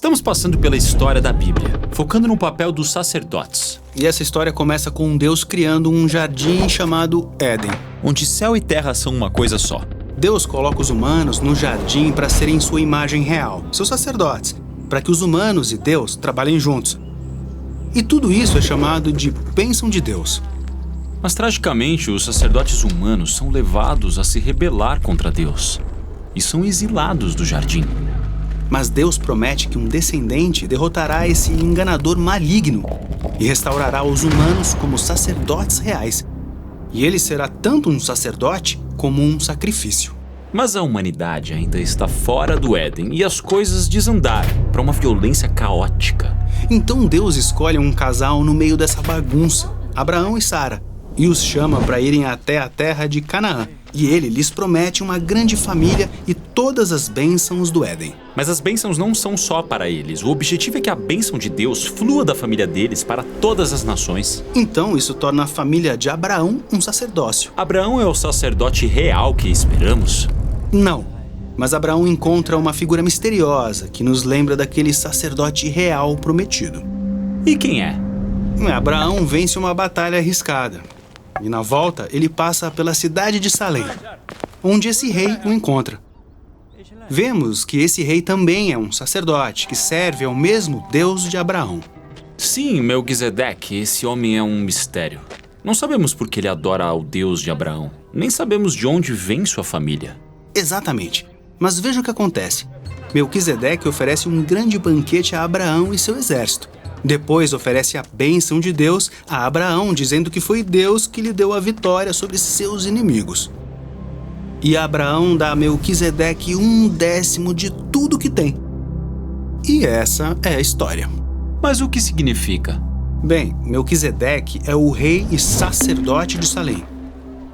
Estamos passando pela história da Bíblia, focando no papel dos sacerdotes. E essa história começa com Deus criando um jardim chamado Éden, onde céu e terra são uma coisa só. Deus coloca os humanos no jardim para serem sua imagem real, seus sacerdotes, para que os humanos e Deus trabalhem juntos. E tudo isso é chamado de bênção de Deus. Mas tragicamente, os sacerdotes humanos são levados a se rebelar contra Deus e são exilados do jardim. Mas Deus promete que um descendente derrotará esse enganador maligno e restaurará os humanos como sacerdotes reais. E ele será tanto um sacerdote como um sacrifício. Mas a humanidade ainda está fora do Éden e as coisas desandaram para uma violência caótica. Então Deus escolhe um casal no meio dessa bagunça, Abraão e Sara, e os chama para irem até a terra de Canaã. E ele lhes promete uma grande família e todas as bênçãos do Éden. Mas as bênçãos não são só para eles. O objetivo é que a bênção de Deus flua da família deles para todas as nações. Então isso torna a família de Abraão um sacerdócio. Abraão é o sacerdote real que esperamos? Não, mas Abraão encontra uma figura misteriosa que nos lembra daquele sacerdote real prometido. E quem é? Abraão vence uma batalha arriscada. E na volta, ele passa pela cidade de Salém, onde esse rei o encontra. Vemos que esse rei também é um sacerdote que serve ao mesmo Deus de Abraão. Sim, Melquisedeque, esse homem é um mistério. Não sabemos por que ele adora ao Deus de Abraão. Nem sabemos de onde vem sua família. Exatamente. Mas veja o que acontece. Melquisedeque oferece um grande banquete a Abraão e seu exército. Depois oferece a bênção de Deus a Abraão, dizendo que foi Deus que lhe deu a vitória sobre seus inimigos. E Abraão dá a Melquisedeque 1/10 de tudo que tem. E essa é a história. Mas o que significa? Bem, Melquisedeque é o rei e sacerdote de Salém.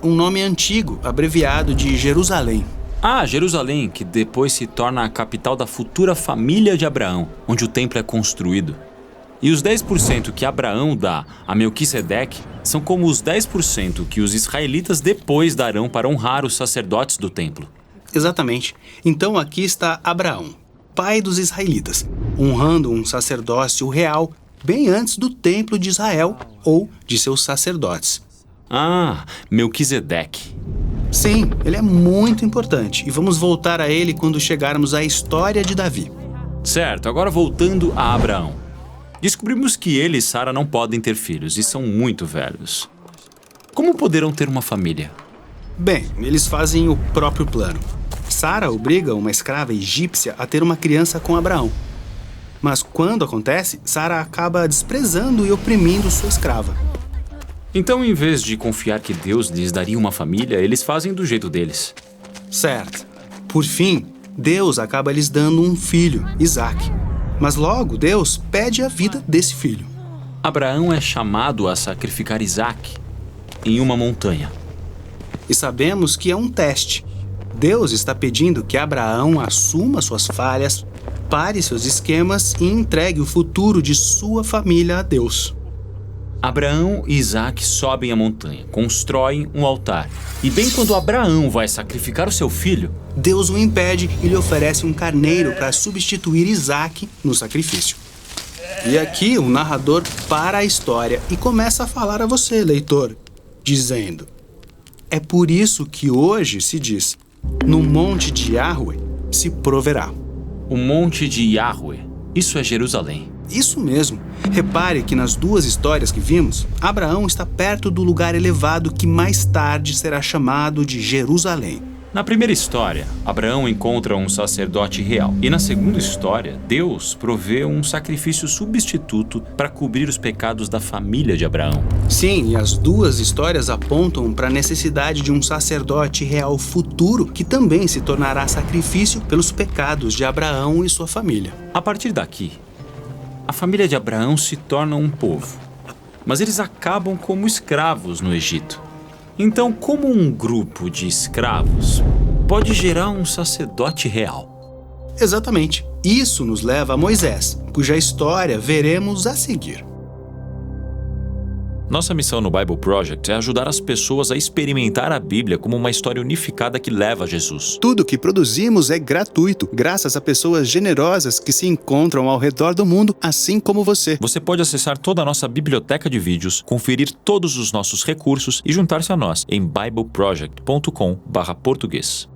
Um nome antigo, abreviado de Jerusalém. Ah, Jerusalém, que depois se torna a capital da futura família de Abraão, onde o templo é construído. E os 10% que Abraão dá a Melquisedeque são como os 10% que os israelitas depois darão para honrar os sacerdotes do templo. Exatamente. Então aqui está Abraão, pai dos israelitas, honrando um sacerdócio real bem antes do templo de Israel ou de seus sacerdotes. Ah, Melquisedeque. Sim, ele é muito importante e vamos voltar a ele quando chegarmos à história de Davi. Certo, agora voltando a Abraão. Descobrimos que ele e Sara não podem ter filhos e são muito velhos. Como poderão ter uma família? Bem, eles fazem o próprio plano. Sara obriga uma escrava egípcia a ter uma criança com Abraão. Mas quando acontece, Sara acaba desprezando e oprimindo sua escrava. Então, em vez de confiar que Deus lhes daria uma família, eles fazem do jeito deles. Certo. Por fim, Deus acaba lhes dando um filho, Isaque. Mas logo Deus pede a vida desse filho. Abraão é chamado a sacrificar Isaque em uma montanha. E sabemos que é um teste. Deus está pedindo que Abraão assuma suas falhas, pare seus esquemas e entregue o futuro de sua família a Deus. Abraão e Isaque sobem a montanha, constroem um altar. E bem quando Abraão vai sacrificar o seu filho, Deus o impede e lhe oferece um carneiro para substituir Isaque no sacrifício. E aqui o narrador para a história e começa a falar a você, leitor, dizendo: é por isso que hoje se diz, no monte de Yahweh se proverá. O monte de Yahweh, isso é Jerusalém. Isso mesmo. Repare que nas duas histórias que vimos, Abraão está perto do lugar elevado que mais tarde será chamado de Jerusalém. Na primeira história, Abraão encontra um sacerdote real. E na segunda história, Deus provê um sacrifício substituto para cobrir os pecados da família de Abraão. Sim, e as duas histórias apontam para a necessidade de um sacerdote real futuro que também se tornará sacrifício pelos pecados de Abraão e sua família. A partir daqui, a família de Abraão se torna um povo, mas eles acabam como escravos no Egito. Então, como um grupo de escravos pode gerar um sacerdote real? Exatamente. Isso nos leva a Moisés, cuja história veremos a seguir. Nossa missão no Bible Project é ajudar as pessoas a experimentar a Bíblia como uma história unificada que leva a Jesus. Tudo que produzimos é gratuito, graças a pessoas generosas que se encontram ao redor do mundo, assim como você. Você pode acessar toda a nossa biblioteca de vídeos, conferir todos os nossos recursos e juntar-se a nós em bibleproject.com/português.